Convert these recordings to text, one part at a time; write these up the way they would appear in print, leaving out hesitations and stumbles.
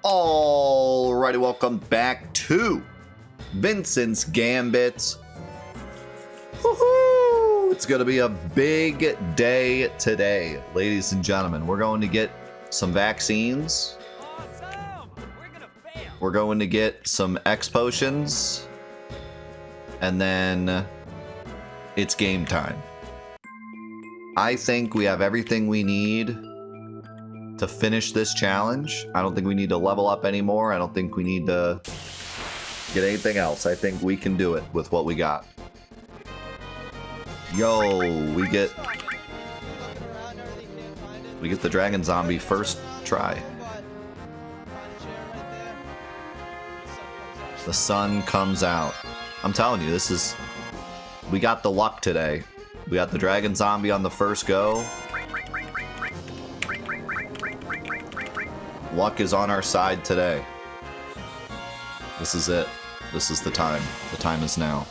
Alrighty, welcome back to Vincent's Gambit. Woohoo! It's gonna be a big day today, ladies and gentlemen. We're going to get some vaccines. We're going to get some X potions. And then it's game time. I think we have everything we need to finish this challenge. I don't think we need to level up anymore. I don't think we need to get anything else. I think we can do it with what we got. Yo, we get the dragon zombie first try. The sun comes out. I'm telling you, we got the luck today. We got the dragon zombie on the first go. Luck is on our side today. This is it. This is the time. The time is now.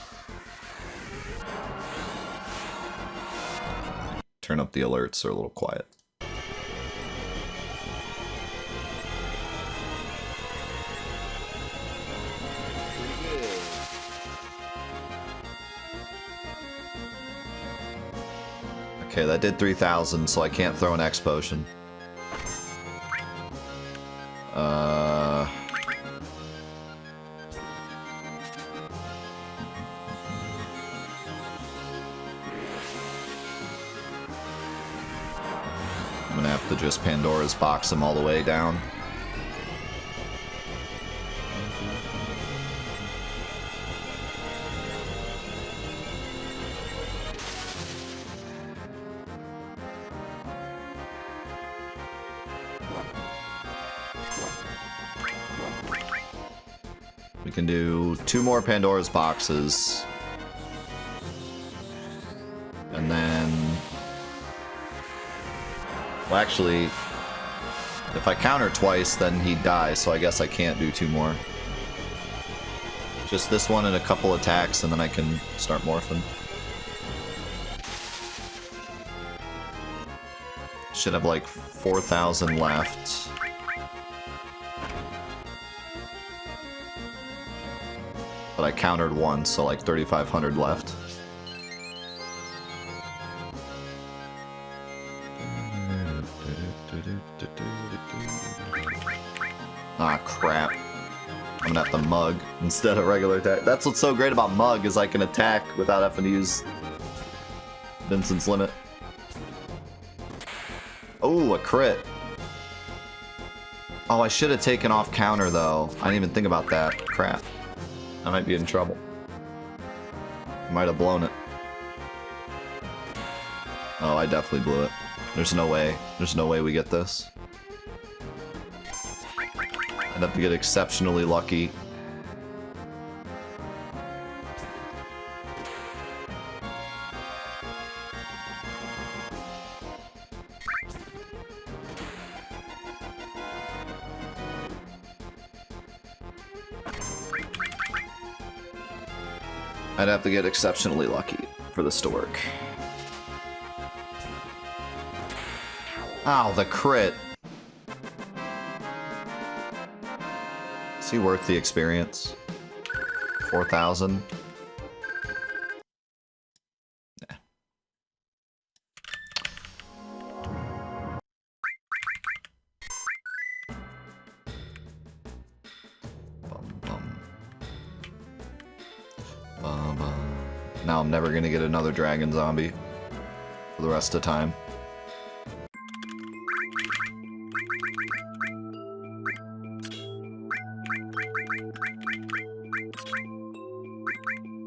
Turn up the alerts, they're a little quiet. Okay, that did 3,000, so I can't throw an X potion. I'm gonna have to just Pandora's box him all the way down. We can do 2 more Pandora's boxes. And then... well, actually, if I counter twice, then he'd die, so I guess I can't do 2 more. Just this one and a couple attacks, and then I can start morphing. Should have like 4,000 left. But I countered once, so like 3,500 left. Ah, crap. I'm gonna have to mug instead of regular attack. That's what's so great about mug, is I can attack without having to use Vincent's limit. Oh, a crit. Oh, I should have taken off counter, though. I didn't even think about that. Crap. I might be in trouble. Might have blown it. Oh, I definitely blew it. There's no way. There's no way we get this. I'd have to get exceptionally lucky. I'd have to get exceptionally lucky for this to work. Ow, the crit. Is he worth the experience? 4,000? Nah. Now I'm never gonna get another dragon zombie for the rest of the time.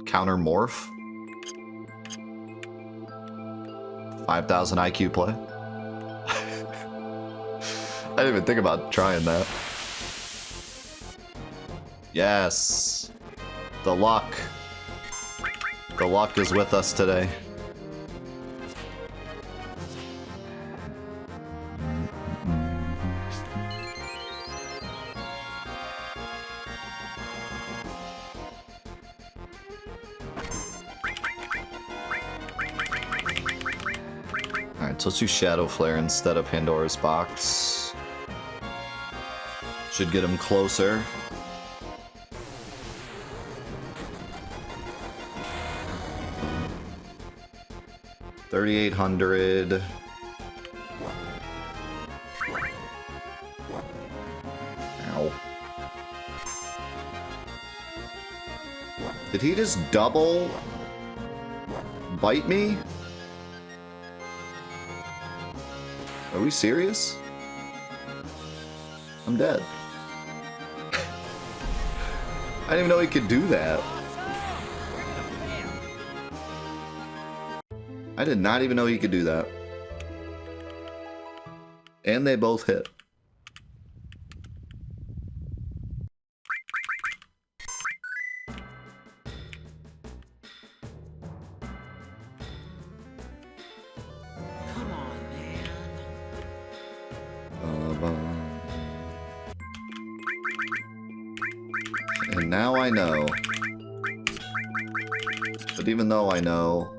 Counter morph. 5,000 IQ play. I didn't even think about trying that. Yes. The luck. The luck is with us today. Alright, so let's do Shadow Flare instead of Pandora's Box. Should get him closer. $3,800. Ow. Did he just double bite me? Are we serious? I'm dead. I didn't even know he could do that. I did not even know he could do that. And they both hit. Come on, man. And now I know. But even though I know,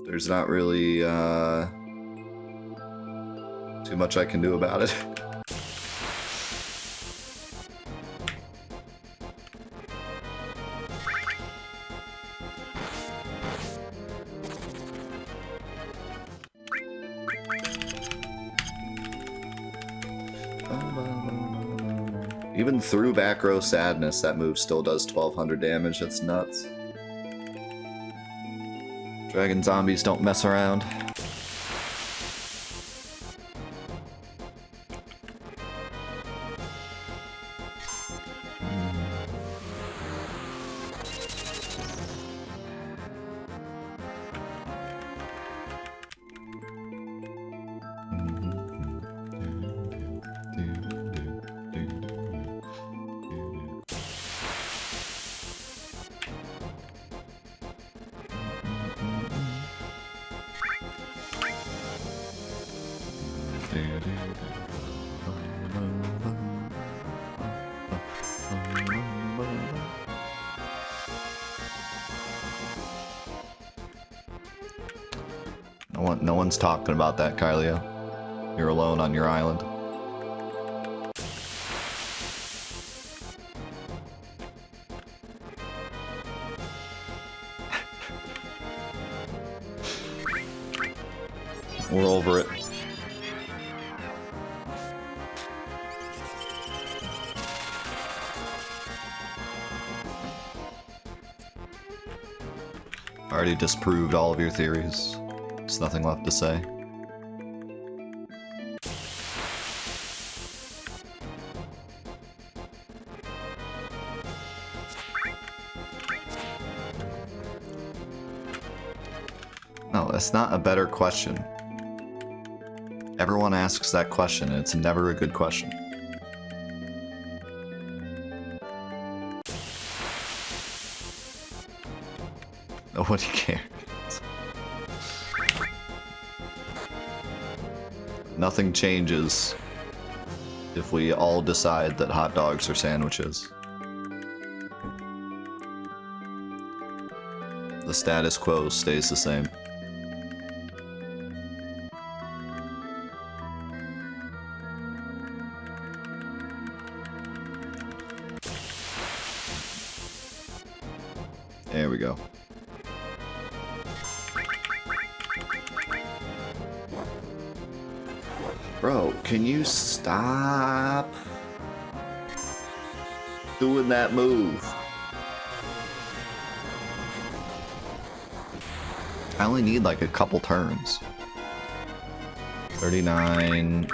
there's not really too much I can do about it. Even through back row sadness, that move still does 1200 damage. That's nuts. Dragon zombies don't mess around. No one's talking about that, Kylio. You're alone on your island. We're over it. Already disproved all of your theories. There's nothing left to say. No, that's not a better question. Everyone asks that question, and it's never a good question. Nobody cares. Nothing changes if we all decide that hot dogs are sandwiches. The status quo stays the same. There we go. Bro, can you stop doing that move? I only need like a couple turns. 39.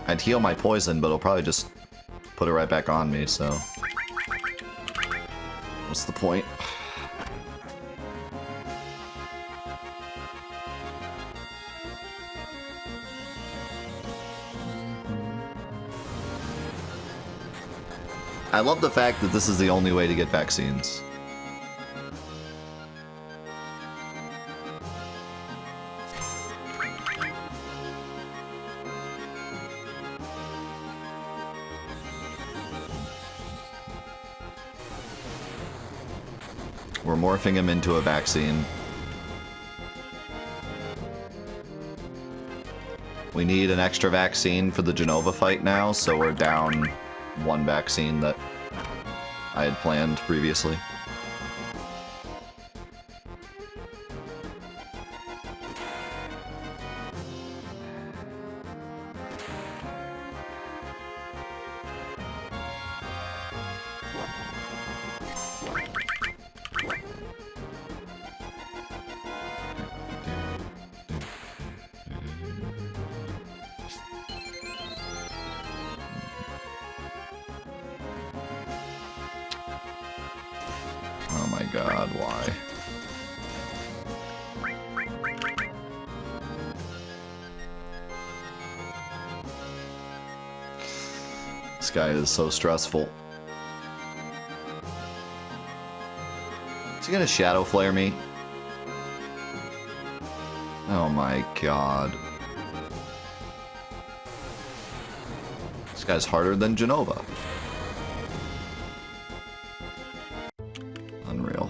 I'd heal my poison, but it'll probably just put it right back on me, so what's the point? I love the fact that this is the only way to get vaccines. We're morphing him into a vaccine. We need an extra vaccine for the Genova fight now, so we're down one vaccine that I had planned previously. Oh my god, why? This guy is so stressful. Is he gonna Shadow Flare me? Oh my god. This guy's harder than Genova. Unreal.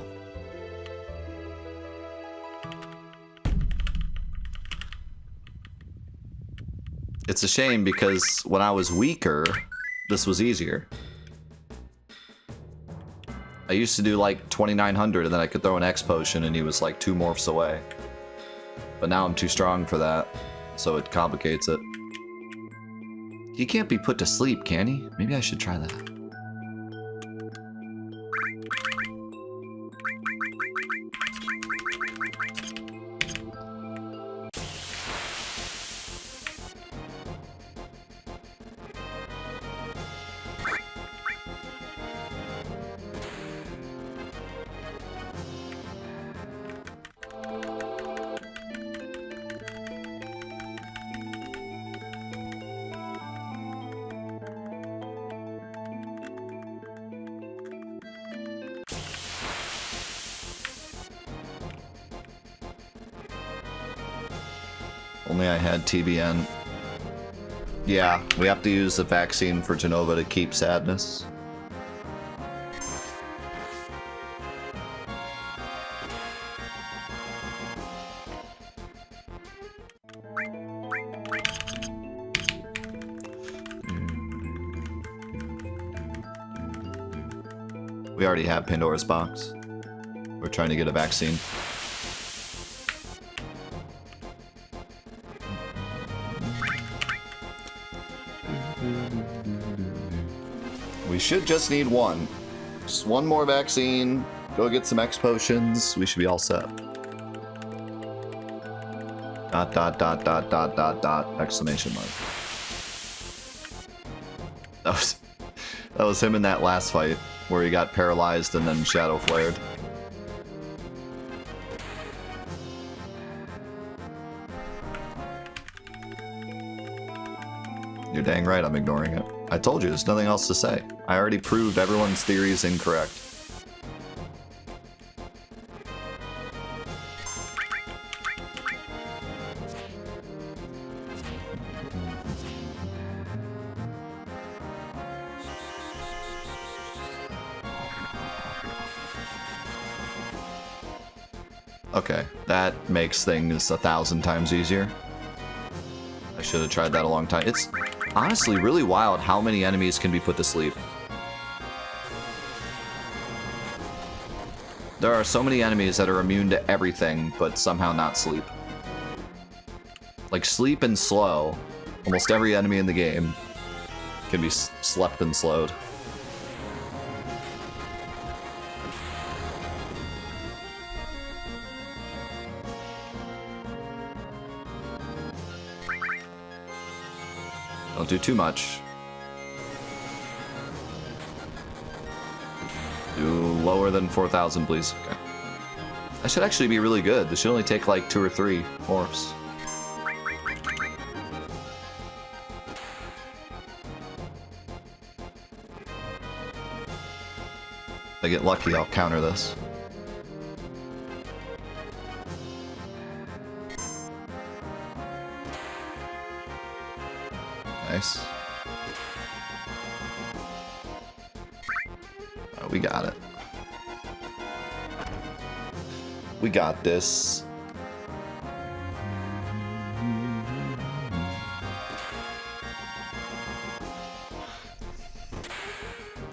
It's a shame because when I was weaker, this was easier. I used to do like 2900 and then I could throw an X potion and he was like 2 morphs away. But now I'm too strong for that, so it complicates it. He can't be put to sleep, can he? Maybe I should try that. Only I had TBN. Yeah, we have to use the vaccine for Genova to keep sadness. We already have Pandora's box. We're trying to get a vaccine. We should just need one. Just one more vaccine. Go get some X potions. We should be all set. Dot dot dot dot dot dot dot exclamation mark. That was him in that last fight where he got paralyzed and then shadow flared. You're dang right I'm ignoring it. I told you, there's nothing else to say. I already proved everyone's theory is incorrect. Okay, that makes things 1,000 times easier. I should have tried that a long time. It's honestly really wild how many enemies can be put to sleep. There are so many enemies that are immune to everything, but somehow not sleep. Like sleep and slow, almost every enemy in the game can be slept and slowed. Don't do too much. Do lower than 4,000, please. Okay. That should actually be really good. This should only take like 2 or 3 morphs. If I get lucky, I'll counter this. Nice. Oh, we got it. We got this.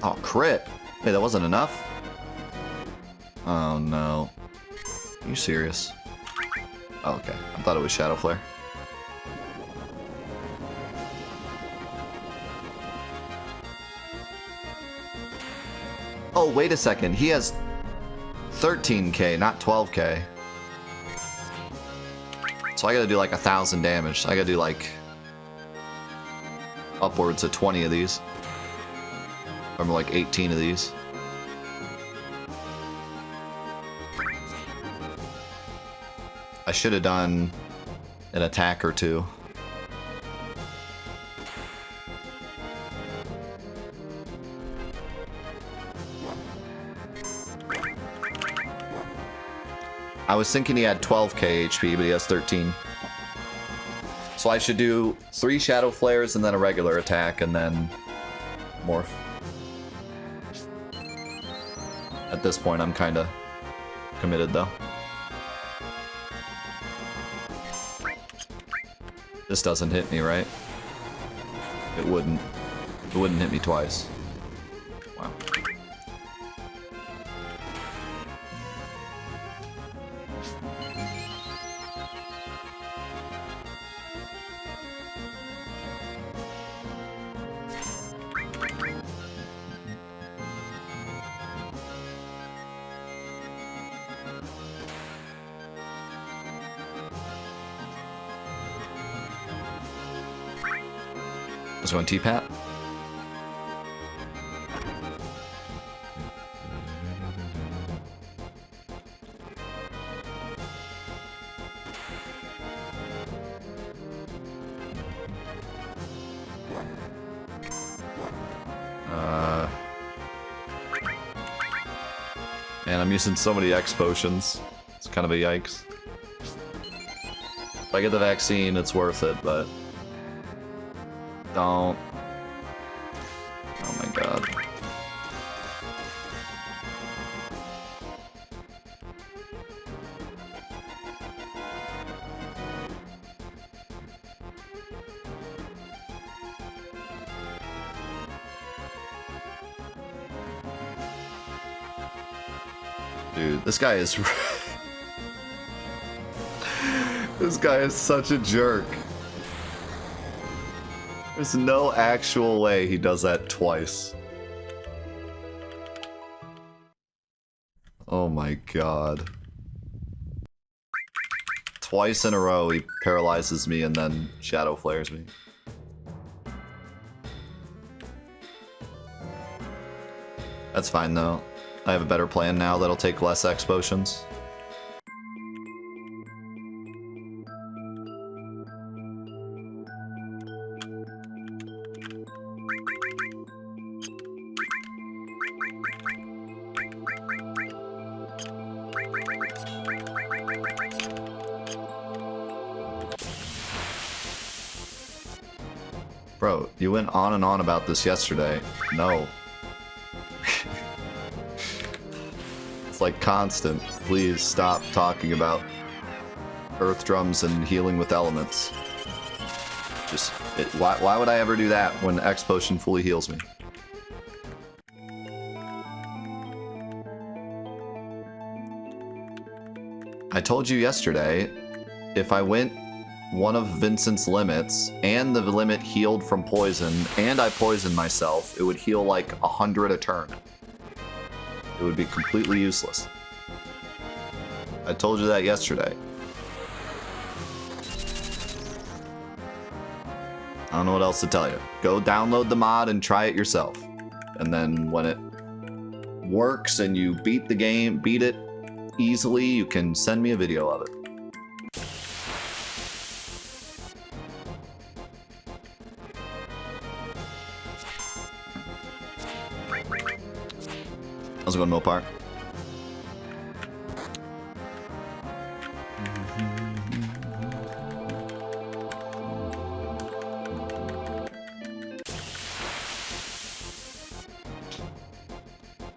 Oh, crit. Hey, that wasn't enough? Oh, no. Are you serious? Oh, okay. I thought it was Shadow Flare. Oh, wait a second. He has 13k, not 12k. So I gotta do like 1,000 damage. I gotta do like upwards of 20 of these. Or like 18 of these. I should have done an attack or two. I was thinking he had 12k HP, but he has 13. So I should do 3 Shadow Flares and then a regular attack and then morph. At this point, I'm kind of committed, though. This doesn't hit me, right? It wouldn't. It wouldn't hit me twice. Wow. Let's go on T-Pat. Man, I'm using so many X potions. It's kind of a yikes. If I get the vaccine, it's worth it, but... Don't. Oh my god. Dude, this guy is... This guy is such a jerk. There's no actual way he does that twice. Oh my god. Twice in a row he paralyzes me and then Shadow Flares me. That's fine though. I have a better plan now that'll take less X potions. Bro, you went on and on about this yesterday. No. It's like constant. Please stop talking about earth drums and healing with elements. Just, why would I ever do that when X Potion fully heals me? I told you yesterday, if I went one of Vincent's limits, and the limit healed from poison, and I poisoned myself, it would heal like 100 a turn. It would be completely useless. I told you that yesterday. I don't know what else to tell you. Go download the mod and try it yourself. And then when it works and you beat the game, beat it easily, you can send me a video of it. How's it going, Mopar?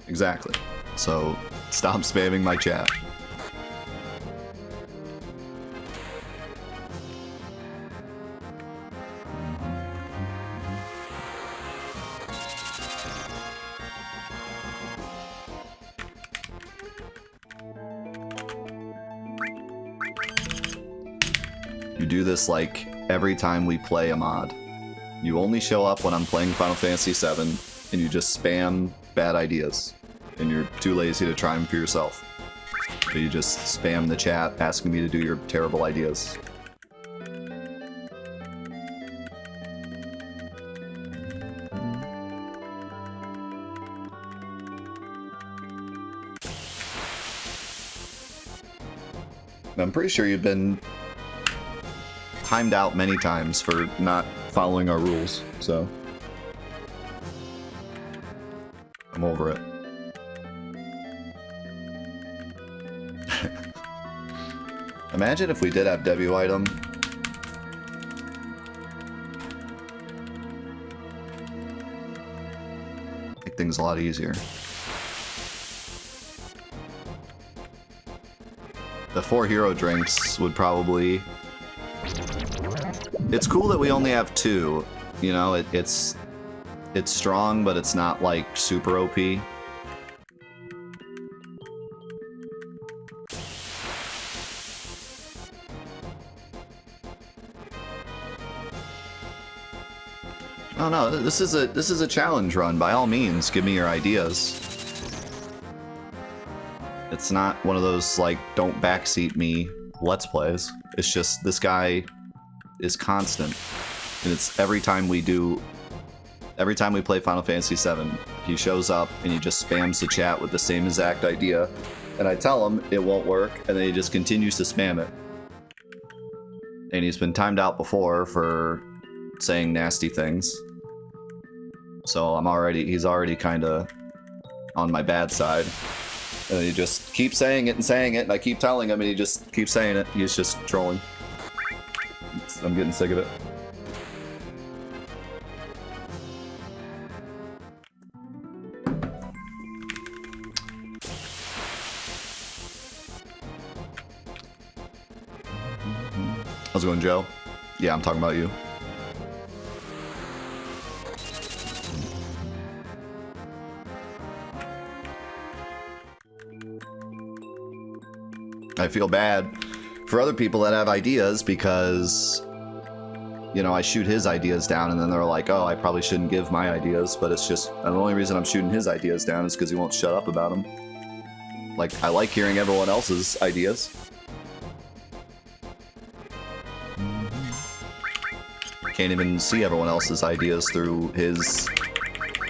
Exactly. So, stop spamming my chat. You do this like every time we play a mod. You only show up when I'm playing Final Fantasy VII, and you just spam bad ideas. And you're too lazy to try them for yourself. So you just spam the chat asking me to do your terrible ideas. I'm pretty sure you've been timed out many times for not following our rules, so I'm over it. Imagine if we did have debut item. Make things a lot easier. The 4 hero drinks would probably... It's cool that we only have 2. You know, it's strong, but it's not like super OP. Oh no, this is a challenge run. By all means, give me your ideas. It's not one of those, like, don't backseat me Let's Plays. It's just, this guy is constant. And it's every time we play Final Fantasy VII, he shows up and he just spams the chat with the same exact idea. And I tell him it won't work, and then he just continues to spam it. And he's been timed out before for saying nasty things. So he's already kinda on my bad side. And he just keeps saying it, and I keep telling him, and he just keeps saying it. He's just trolling. I'm getting sick of it. How's it going, Joe? Yeah, I'm talking about you. I feel bad for other people that have ideas because, you know, I shoot his ideas down and then they're like, oh, I probably shouldn't give my ideas, but it's just, the only reason I'm shooting his ideas down is because he won't shut up about them. Like, I like hearing everyone else's ideas. Can't even see everyone else's ideas through his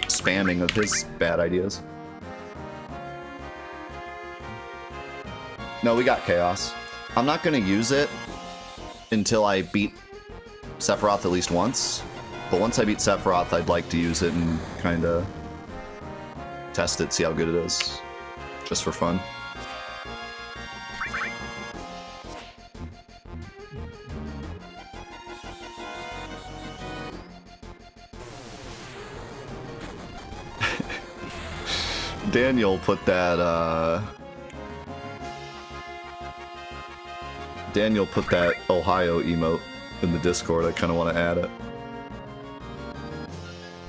spamming of his bad ideas. No, we got Chaos. I'm not going to use it until I beat Sephiroth at least once. But once I beat Sephiroth, I'd like to use it and kind of test it, see how good it is. Just for fun. Daniel put that, Ohio emote in the Discord. I kind of want to add it.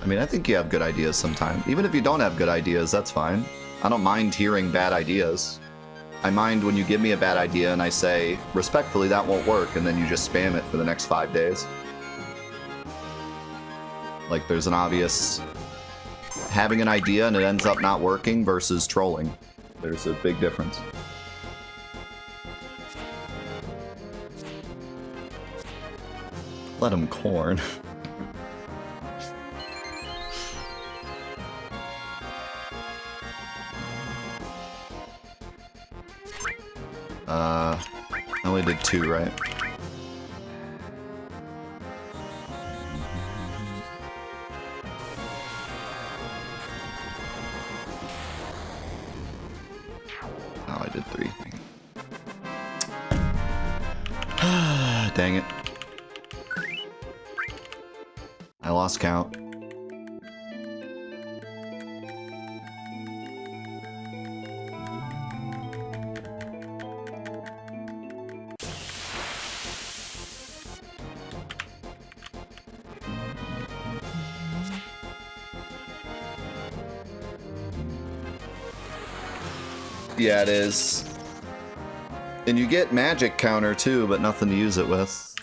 I mean, I think you have good ideas sometimes. Even if you don't have good ideas, that's fine. I don't mind hearing bad ideas. I mind when you give me a bad idea and I say, respectfully, that won't work, and then you just spam it for the next 5 days. Like, there's an obvious... having an idea and it ends up not working versus trolling. There's a big difference. Let him corn. I only did 2, right? Oh, I did 3. Dang it. I lost count. Yeah, it is. And you get magic counter too, but nothing to use it with.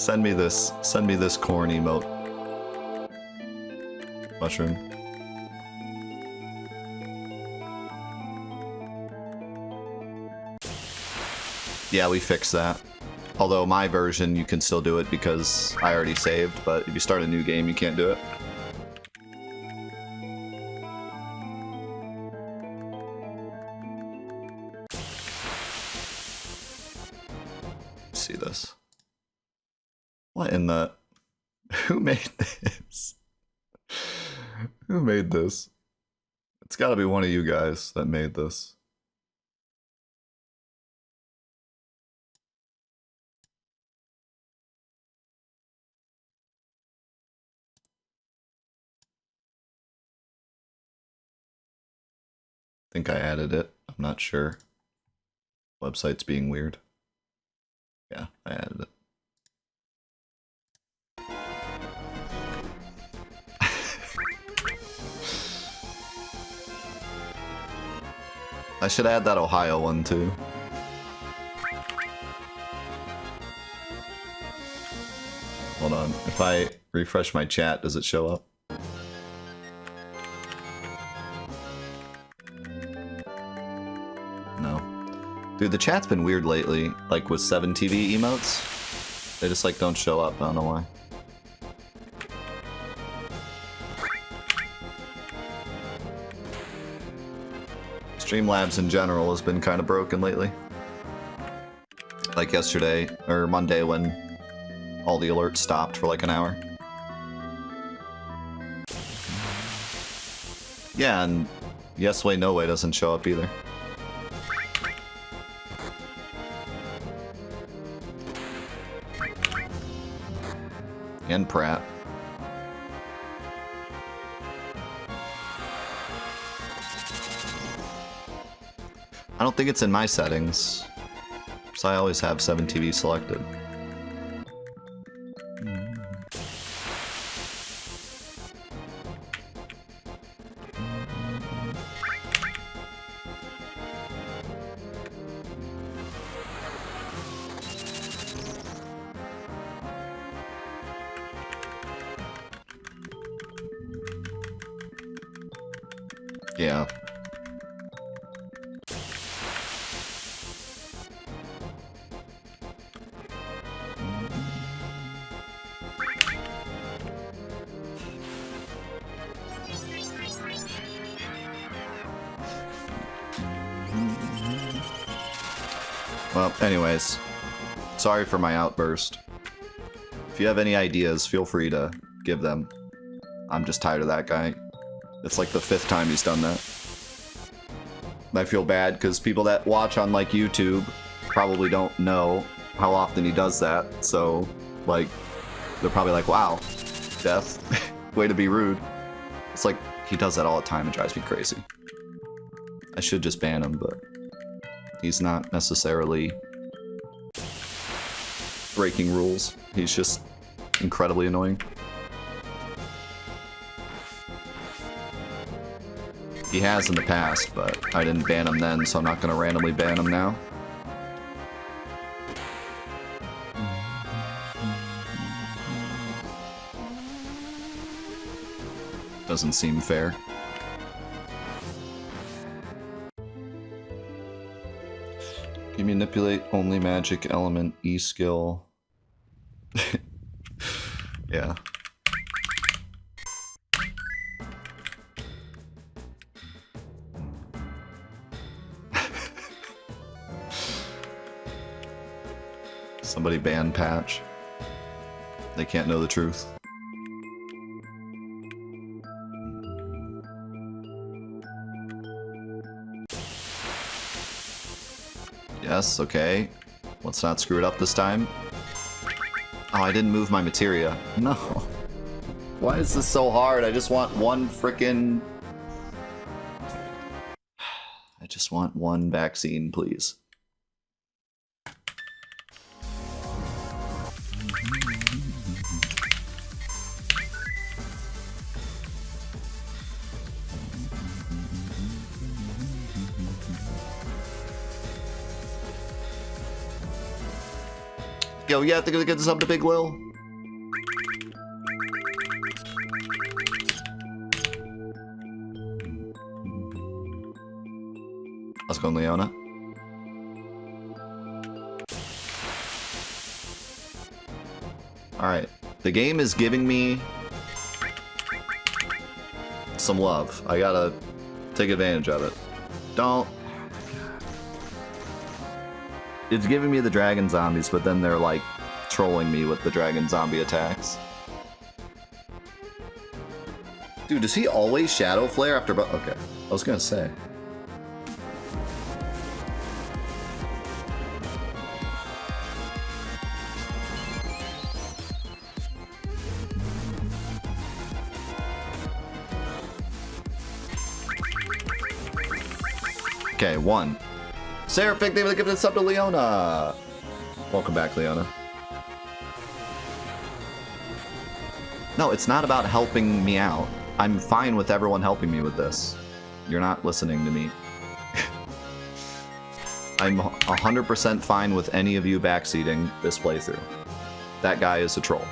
Send me this corn emote. Mushroom. Yeah, we fixed that. Although my version, you can still do it because I already saved, but if you start a new game, you can't do it. See this. What in the... Who made this? Who made this? It's gotta be one of you guys that made this. I think I added it. I'm not sure. Website's being weird. Yeah, I added it. I should add that Ohio one too. Hold on. If I refresh my chat, does it show up? No. Dude, the chat's been weird lately. Like with 7TV emotes. They just like don't show up. I don't know why. Streamlabs in general has been kind of broken lately. Like yesterday, or Monday when all the alerts stopped for like an hour. Yeah, and Yes Way, No Way doesn't show up either. And Pratt. I don't think it's in my settings, so I always have 7TV selected. Yeah. Well, anyways, sorry for my outburst. If you have any ideas, feel free to give them. I'm just tired of that guy. It's like the 5th time he's done that. I feel bad because people that watch on like YouTube probably don't know how often he does that. So, like, they're probably like, wow, Death, way to be rude. It's like, he does that all the time and drives me crazy. I should just ban him, but he's not necessarily breaking rules. He's just incredibly annoying. He has in the past, but I didn't ban him then, so I'm not going to randomly ban him now. Doesn't seem fair. You manipulate only magic element E skill. Yeah. Somebody ban Patch. They can't know the truth. Yes, okay. Let's not screw it up this time. Oh, I didn't move my materia. No. Why is this so hard? I just want one frickin'... I just want one vaccine, please. Yo, you have to go get this up to Big Lil. Let's go, Leona. Alright. The game is giving me some love. I gotta take advantage of it. Don't. It's giving me the dragon zombies, but then they're like trolling me with the dragon zombie attacks. Dude, does he always shadow flare after? Okay, I was gonna say. Okay, 1. Seraphic, they giving this up to Leona. Welcome back, Leona. No, it's not about helping me out. I'm fine with everyone helping me with this. You're not listening to me. I'm 100% fine with any of you backseating this playthrough. That guy is a troll.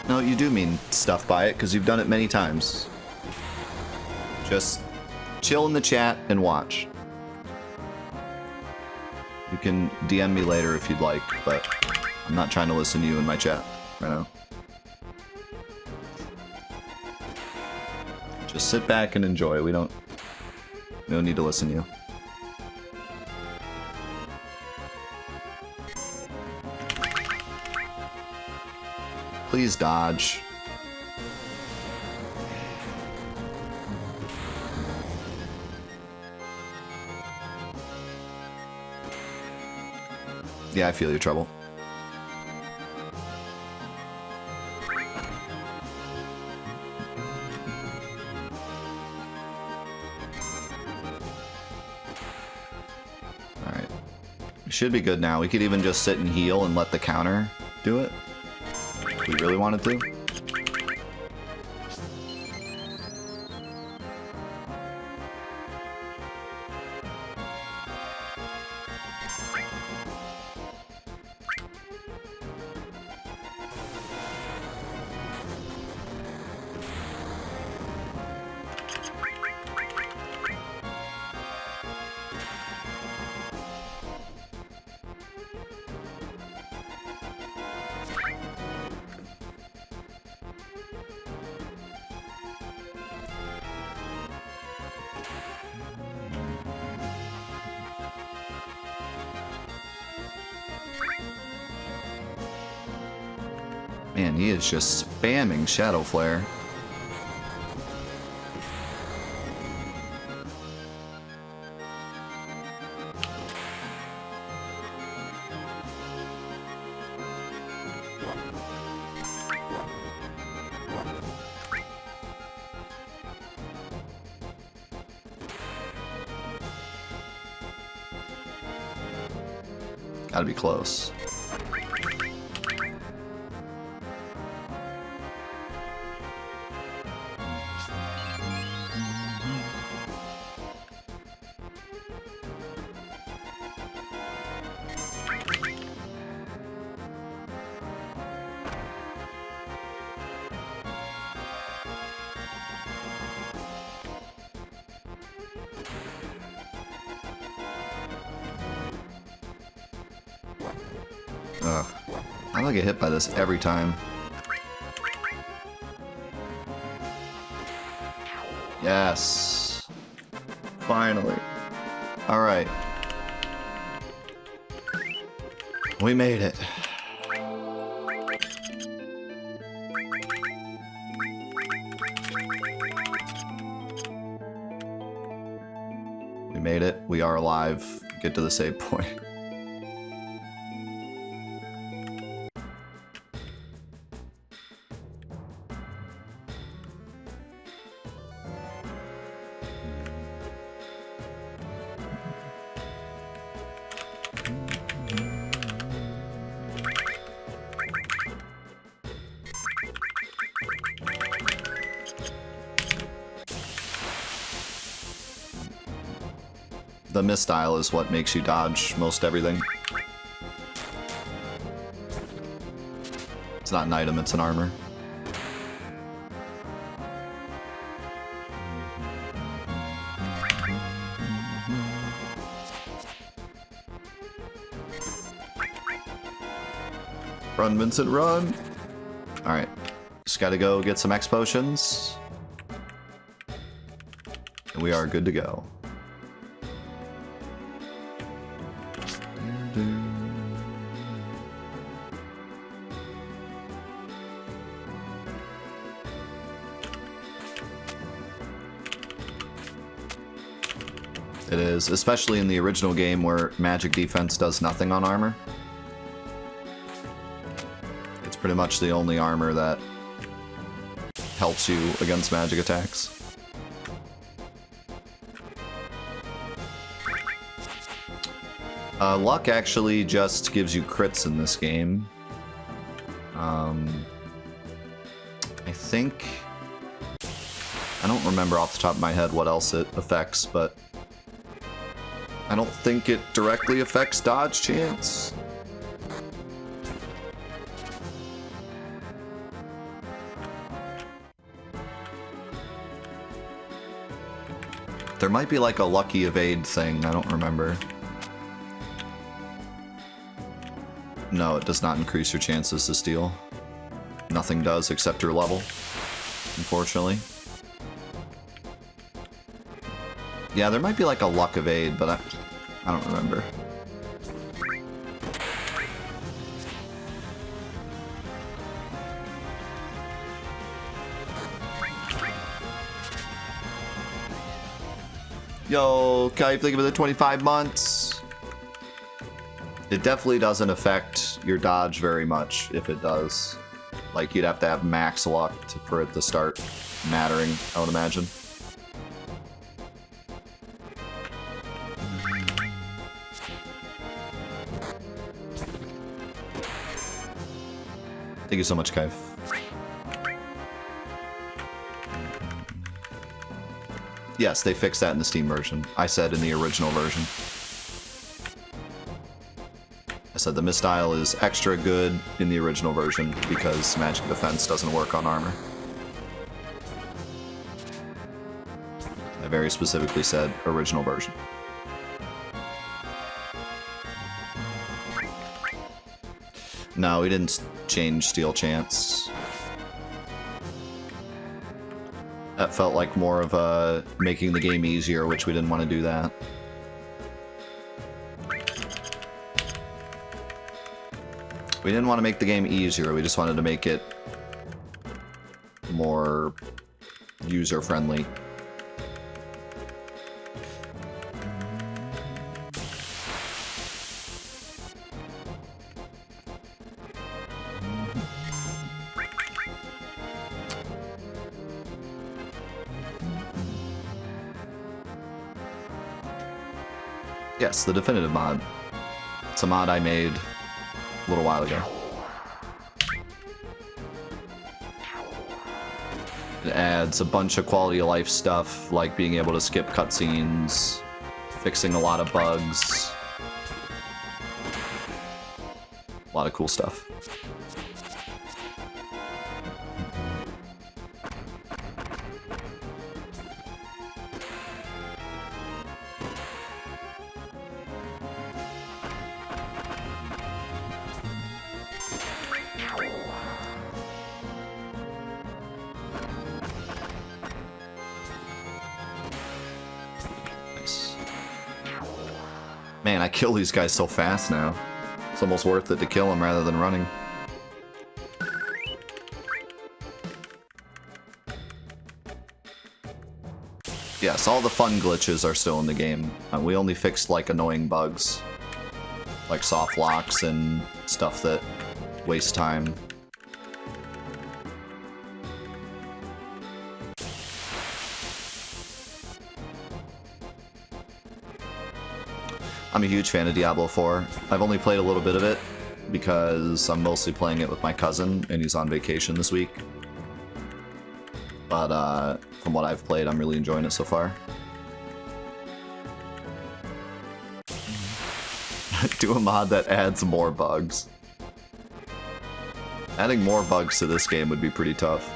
No, you do mean stuff by it, because you've done it many times. Just chill in the chat and watch. You can DM me later if you'd like, but I'm not trying to listen to you in my chat right now. Just sit back and enjoy. We don't need to listen to you. Please dodge. Yeah, I feel your trouble. Alright. We should be good now. We could even just sit and heal and let the counter do it. If we really wanted to. Man, he is just spamming Shadow Flare. Gotta be close. Ugh. I don't get hit by this every time. Yes. Finally. Alright. We made it. We made it. We are alive. Get to the save point. The misstyle is what makes you dodge most everything. It's not an item, it's an armor. Run, Vincent, run! Alright. Just gotta go get some X potions. And we are good to go. It is, especially in the original game where magic defense does nothing on armor. It's pretty much the only armor that helps you against magic attacks. Luck actually just gives you crits in this game. I think... I don't remember off the top of my head what else it affects, but... I don't think it directly affects dodge chance. There might be like a lucky evade thing, I don't remember. No, it does not increase your chances to steal. Nothing does except your level, unfortunately. Yeah, there might be like a luck evade, but I don't remember. Yo, Kai, think of the 25 months. It definitely doesn't affect your dodge very much, if it does. Like, you'd have to have max luck for it to start mattering, I would imagine. Thank you so much, Kai. Yes, they fixed that in the Steam version. I said in the original version. I said the misstyle is extra good in the original version because magic defense doesn't work on armor. I very specifically said original version. No, we didn't change steal chance. That felt like more of a making the game easier, which we didn't want to do that. We didn't want to make the game easier, we just wanted to make it more user-friendly. Yes, the definitive mod. It's a mod I made a little while ago. It adds a bunch of quality of life stuff, like being able to skip cutscenes, fixing a lot of bugs. A lot of cool stuff. Man, I kill these guys so fast now. It's almost worth it to kill them rather than running. Yes, all the fun glitches are still in the game. We only fixed, like, annoying bugs. Like soft locks and stuff that waste time. I'm a huge fan of Diablo 4. I've only played a little bit of it because I'm mostly playing it with my cousin and he's on vacation this week. But from what I've played, I'm really enjoying it so far. Do a mod that adds more bugs. Adding more bugs to this game would be pretty tough.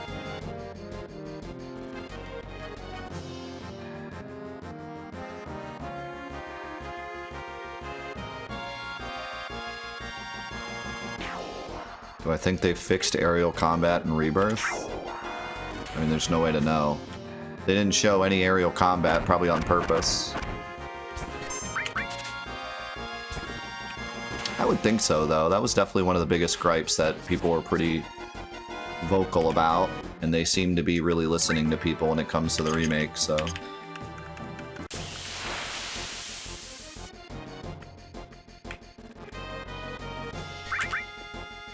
Do I think they fixed aerial combat in Rebirth? I mean, there's no way to know. They didn't show any aerial combat, probably on purpose. I would think so, though. That was definitely one of the biggest gripes that people were pretty vocal about, and they seem to be really listening to people when it comes to the remake, so...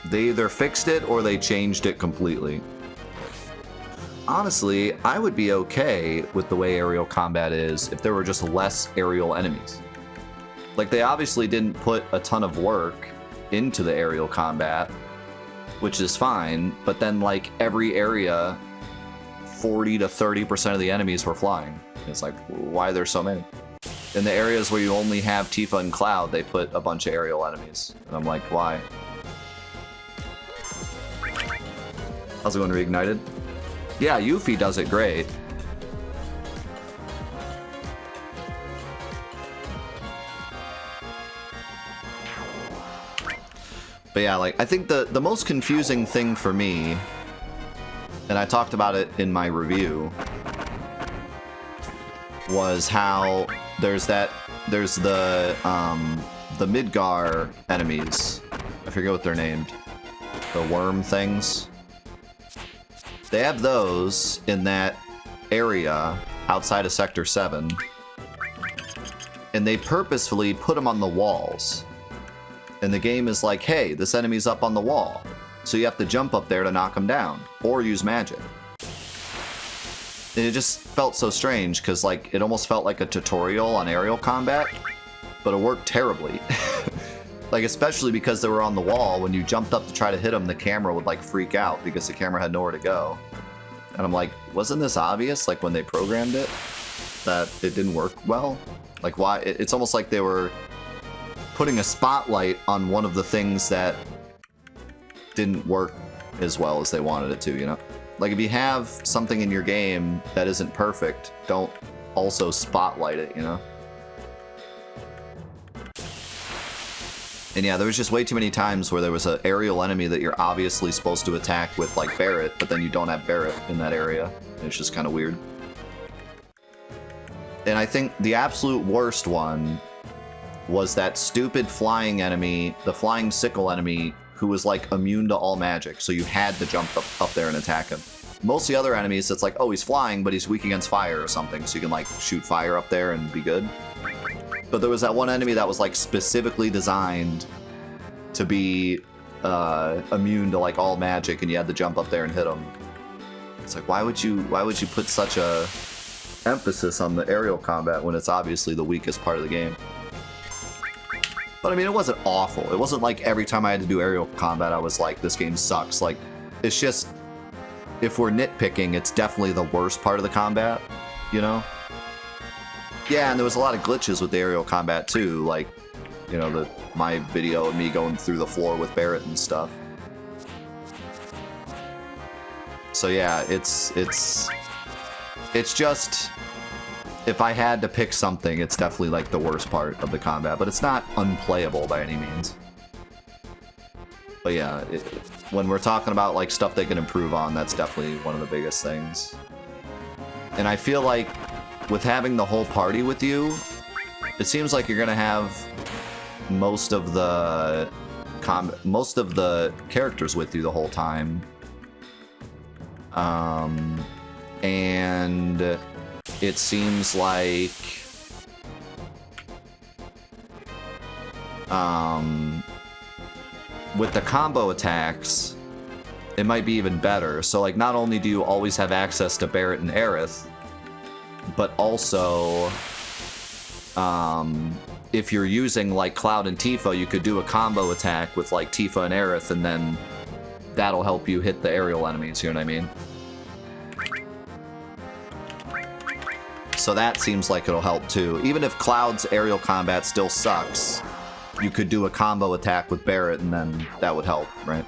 They either fixed it or they changed it completely. Honestly, I would be okay with the way aerial combat is if there were just less aerial enemies. Like, they obviously didn't put a ton of work into the aerial combat, which is fine, but then, like, every area, 40 to 30% of the enemies were flying. It's like, why are there so many? In the areas where you only have Tifa and Cloud, they put a bunch of aerial enemies. And I'm like, why? How's it going, Reignited? Yeah, Yuffie does it great. But yeah, like, I think the most confusing thing for me, and I talked about it in my review, was how there's the Midgar enemies. I forget what they're named. The worm things. They have those in that area outside of Sector 7, and they purposefully put them on the walls. And the game is like, hey, this enemy's up on the wall, so you have to jump up there to knock them down, or use magic. And it just felt so strange, because like it almost felt like a tutorial on aerial combat, but it worked terribly. Like, especially because they were on the wall, when you jumped up to try to hit them, the camera would, like, freak out because the camera had nowhere to go. And I'm like, wasn't this obvious, like, when they programmed it, that it didn't work well? Like, why? It's almost like they were putting a spotlight on one of the things that didn't work as well as they wanted it to, you know? Like, if you have something in your game that isn't perfect, don't also spotlight it, you know? And yeah, there was just way too many times where there was an aerial enemy that you're obviously supposed to attack with, like, Barret, but then you don't have Barret in that area. It's just kind of weird. And I think the absolute worst one was that stupid flying enemy, the flying sickle enemy, who was, like, immune to all magic, so you had to jump up there and attack him. Most of the other enemies, it's like, oh, he's flying, but he's weak against fire or something, so you can, like, shoot fire up there and be good. But there was that one enemy that was, like, specifically designed to be immune to, like, all magic, and you had to jump up there and hit him. It's like, why would you put such a emphasis on the aerial combat when it's obviously the weakest part of the game? But I mean, it wasn't awful. It wasn't like every time I had to do aerial combat, I was like, this game sucks. Like, it's just, if we're nitpicking, it's definitely the worst part of the combat, you know? Yeah, and there was a lot of glitches with the aerial combat too, like, you know, my video of me going through the floor with Barret and stuff. So yeah, it's just, if I had to pick something, it's definitely like the worst part of the combat, but it's not unplayable by any means. But yeah, when we're talking about like stuff they can improve on, that's definitely one of the biggest things. And I feel like with having the whole party with you, it seems like you're gonna have most of the characters with you the whole time. And it seems like with the combo attacks, it might be even better. So like, not only do you always have access to Barret and Aerith, but also if you're using like Cloud and Tifa, you could do a combo attack with like Tifa and Aerith, and then that'll help you hit the aerial enemies, you know what I mean? So that seems like it'll help too. Even if Cloud's aerial combat still sucks, you could do a combo attack with Barret and then that would help, right?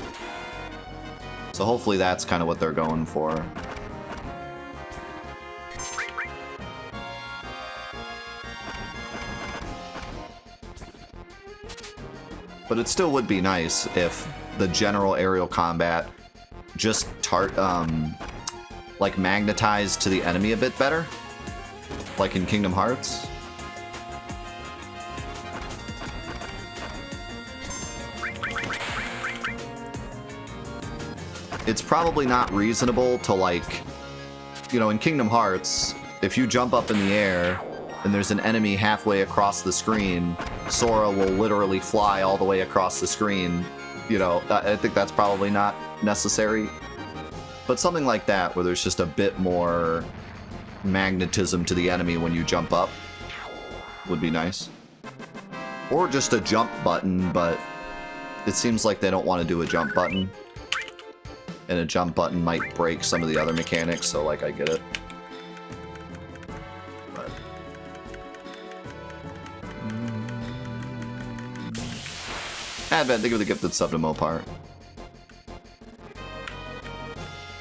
So hopefully that's kind of what they're going for. But it still would be nice if the general aerial combat just like magnetized to the enemy a bit better, like in Kingdom Hearts. It's probably not reasonable to, like, you know, in Kingdom Hearts, if you jump up in the air and there's an enemy halfway across the screen, Sora will literally fly all the way across the screen. You know, I think that's probably not necessary. But something like that, where there's just a bit more magnetism to the enemy when you jump up, would be nice. Or just a jump button, but it seems like they don't want to do a jump button. And a jump button might break some of the other mechanics, so, like, I get it. But... Advent, think of the gifted sub to Mopar.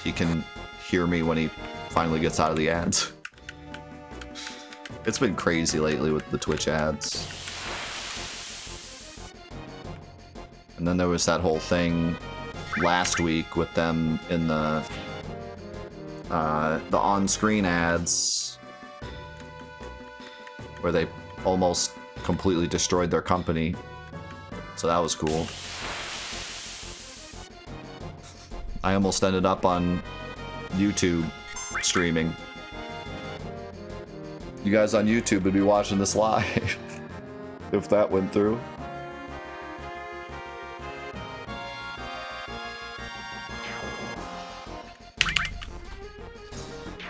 He can hear me when he finally gets out of the ads. It's been crazy lately with the Twitch ads. And then there was that whole thing last week with them in the on-screen ads where they almost completely destroyed their company. So that was cool. I almost ended up on YouTube streaming. You guys on YouTube would be watching this live if that went through.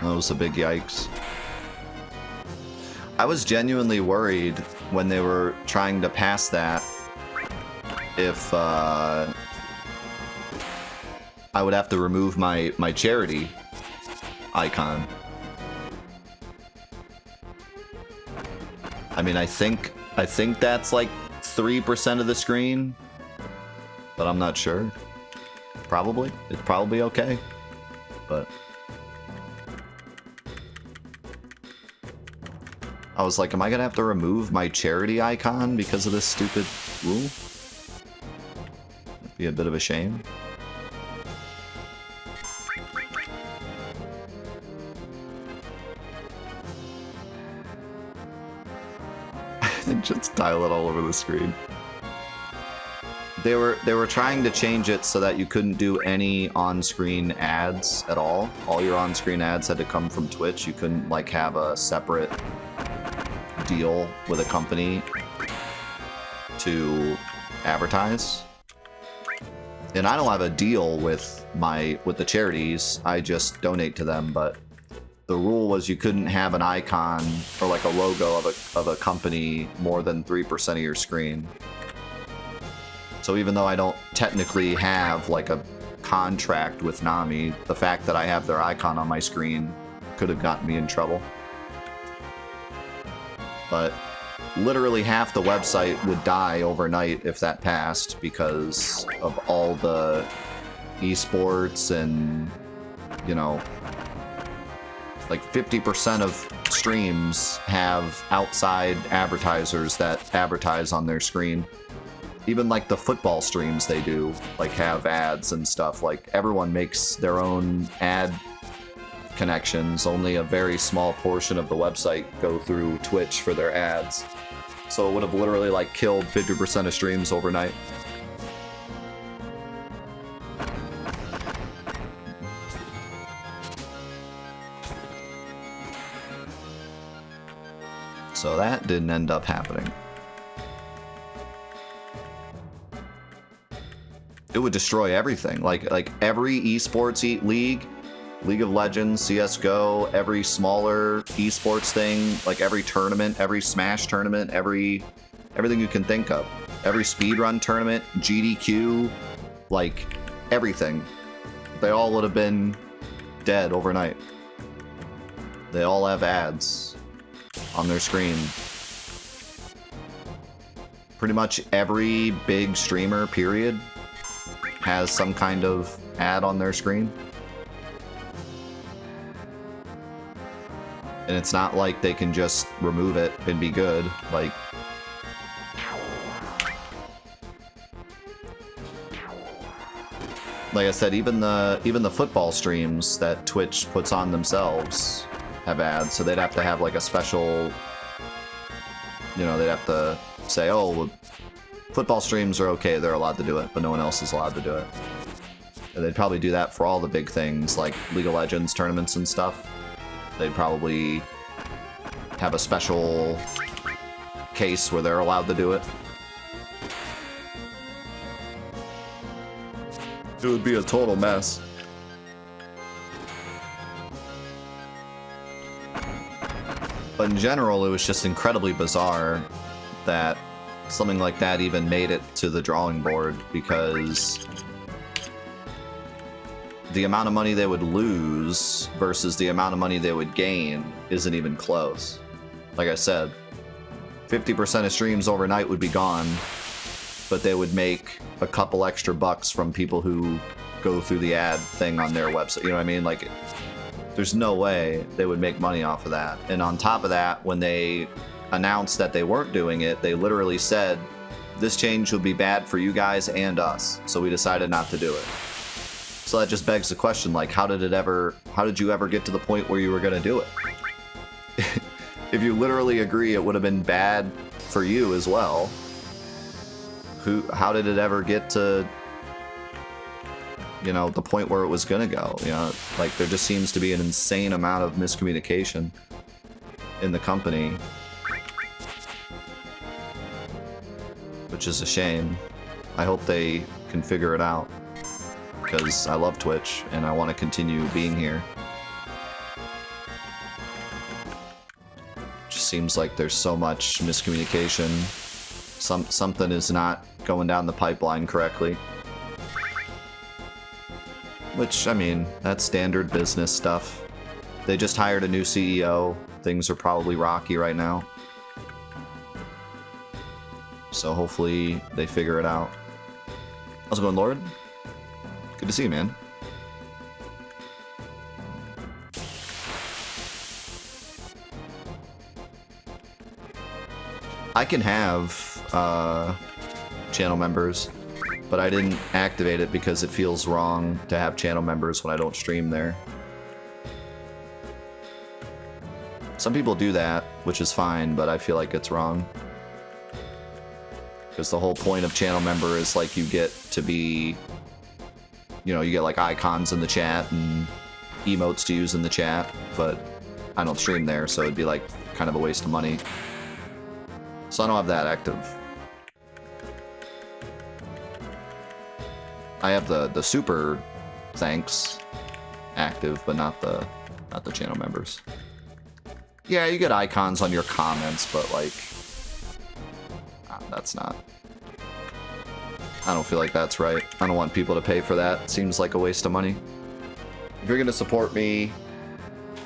That was a big yikes. I was genuinely worried when they were trying to pass that if I would have to remove my charity icon. I mean, I think that's like 3% of the screen, but I'm not sure. Probably. It's probably okay, but I was like, am I gonna have to remove my charity icon because of this stupid rule? It'd be a bit of a shame. Just tile it all over the screen. They were trying to change it so that you couldn't do any on-screen ads at all. All your on-screen ads had to come from Twitch. You couldn't, like, have a separate deal with a company to advertise. And I don't have a deal with the charities. I just donate to them, but the rule was you couldn't have an icon or like a logo of a company more than 3% of your screen. So even though I don't technically have like a contract with Nami, the fact that I have their icon on my screen could have gotten me in trouble. But literally half the website would die overnight if that passed because of all the esports and, you know, like 50% of streams have outside advertisers that advertise on their screen. Even like the football streams they do, like have ads and stuff. Like everyone makes their own ad connections. Only a very small portion of the website go through Twitch for their ads. So it would have literally like killed 50% of streams overnight. So that didn't end up happening. It would destroy everything. Like every esports League of Legends, CSGO, every smaller esports thing, like every tournament, every Smash tournament, everything you can think of. Every speedrun tournament, GDQ, like everything. They all would have been dead overnight. They all have ads on their screen. pretty much every big streamer, period, has some kind of ad on their screen. And it's not like they can just remove it and be good. Like I said, even the football streams that Twitch puts on themselves have ads, so they'd have to have like a special, you know, they'd have to say, oh, well, football streams are okay, they're allowed to do it, but no one else is allowed to do it. And they'd probably do that for all the big things, like League of Legends tournaments and stuff. They'd probably have a special case where they're allowed to do it. It would be a total mess. But in general, it was just incredibly bizarre that something like that even made it to the drawing board, because the amount of money they would lose versus the amount of money they would gain isn't even close. Like I said, 50% of streams overnight would be gone, but they would make a couple extra bucks from people who go through the ad thing on their website. You know what I mean? Like, there's no way they would make money off of that. And on top of that, when they announced that they weren't doing it, they literally said, this change would be bad for you guys and us, so we decided not to do it. So that just begs the question, like, how did you ever get to the point where you were gonna do it? If you literally agree it would have been bad for you as well, how did it ever get to, you know, the point where it was gonna go? You know, like, there just seems to be an insane amount of miscommunication in the company, which is a shame. I hope they can figure it out, because I love Twitch and I want to continue being here. Just seems like there's so much miscommunication. Something is not going down the pipeline correctly. Which, I mean, that's standard business stuff. They just hired a new CEO. Things are probably rocky right now. So hopefully they figure it out. How's it going, Lord? Good to see you, man. I can have channel members, but I didn't activate it because it feels wrong to have channel members when I don't stream there. Some people do that, which is fine, but I feel like it's wrong. Because the whole point of channel member is, like, you get to be, you know, you get like icons in the chat and emotes to use in the chat, but I don't stream there, so it'd be like kind of a waste of money. So I don't have that active. I have the super thanks active, but not the channel members. Yeah, you get icons on your comments, but like, that's not. I don't feel like that's right. I don't want people to pay for that. It seems like a waste of money. If you're gonna support me,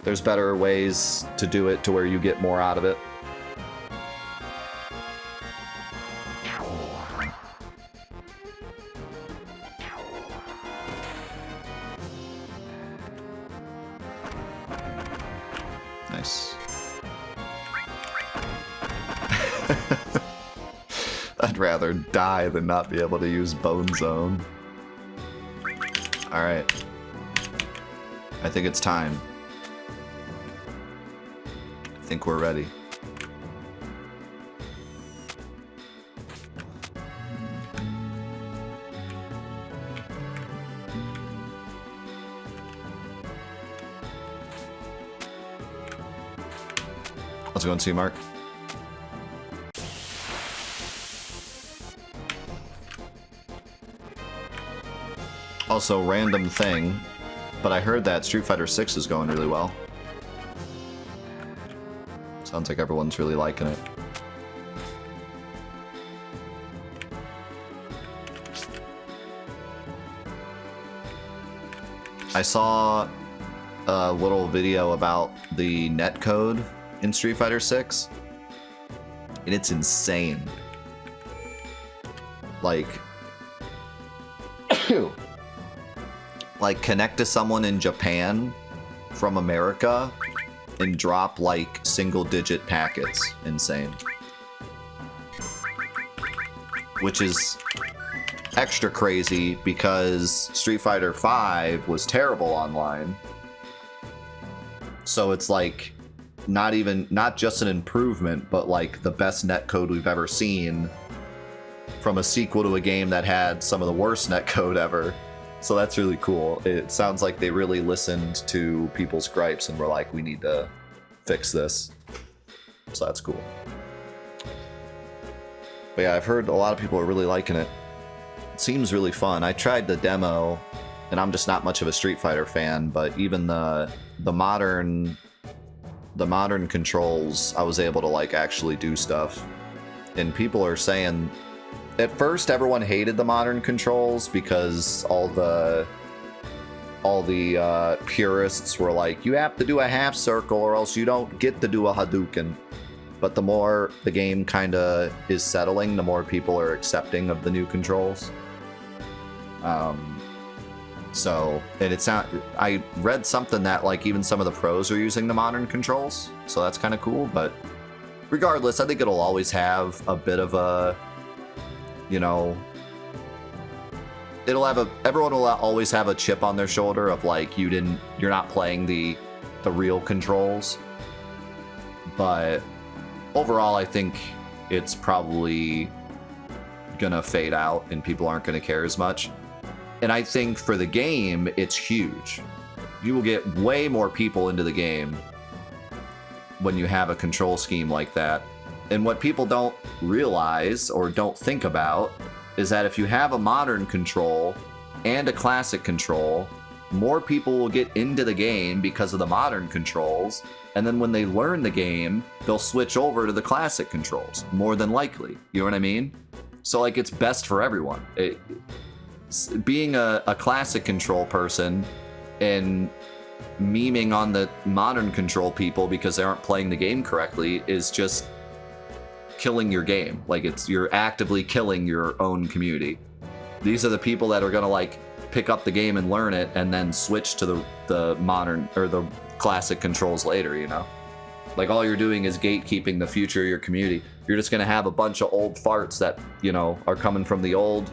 there's better ways to do it to where you get more out of it. Nice. I'd rather die than not be able to use Bone Zone. Alright. I think it's time. I think we're ready. How's it going, C-Mark? Also, random thing, but I heard that Street Fighter VI is going really well. Sounds like everyone's really liking it. I saw a little video about the netcode in Street Fighter VI, and it's insane. Like, like connect to someone in Japan from America and drop like single-digit packets. Insane. Which is extra crazy because Street Fighter V was terrible online. So it's like not just an improvement, but like the best netcode we've ever seen from a sequel to a game that had some of the worst netcode ever. So that's really cool. It sounds like they really listened to people's gripes and were like, we need to fix this. So that's cool. But yeah, I've heard a lot of people are really liking it. It seems really fun. I tried the demo, and I'm just not much of a Street Fighter fan, but even the modern controls, I was able to like actually do stuff. And people are saying, at first everyone hated the modern controls because all the purists were like, you have to do a half circle or else you don't get to do a Hadouken. But the more the game kind of is settling, the more people are accepting of the new controls. So, and it's not, I read something that like even some of the pros are using the modern controls, so that's kind of cool. But regardless, I think it'll always have a bit of a, you know, everyone will always have a chip on their shoulder of like, you're not playing the real controls. But overall, I think it's probably gonna fade out and people aren't gonna care as much. And I think for the game, it's huge. You will get way more people into the game when you have a control scheme like that. And what people don't realize or don't think about is that if you have a modern control and a classic control, more people will get into the game because of the modern controls. And then when they learn the game, they'll switch over to the classic controls, more than likely. You know what I mean? So like, it's best for everyone. Being a classic control person and memeing on the modern control people because they aren't playing the game correctly is just killing your game. Like, you're actively killing your own community. These are the people that are gonna like pick up the game and learn it and then switch to the modern or the classic controls later, you know? Like, all you're doing is gatekeeping the future of your community. You're just gonna have a bunch of old farts that, you know, are coming from the old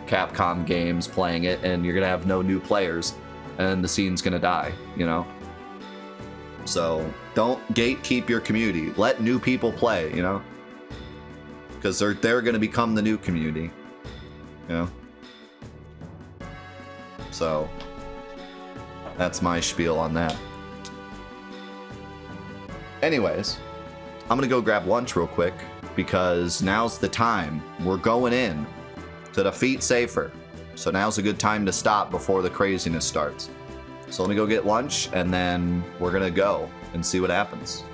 Capcom games playing it, and you're gonna have no new players, and the scene's gonna die, you know? So don't gatekeep your community. Let new people play, you know? Because they're gonna become the new community, you know? So that's my spiel on that. Anyways, I'm gonna go grab lunch real quick because now's the time. We're going in to defeat Safer. So now's a good time to stop before the craziness starts. So let me go get lunch and then we're gonna go and see what happens.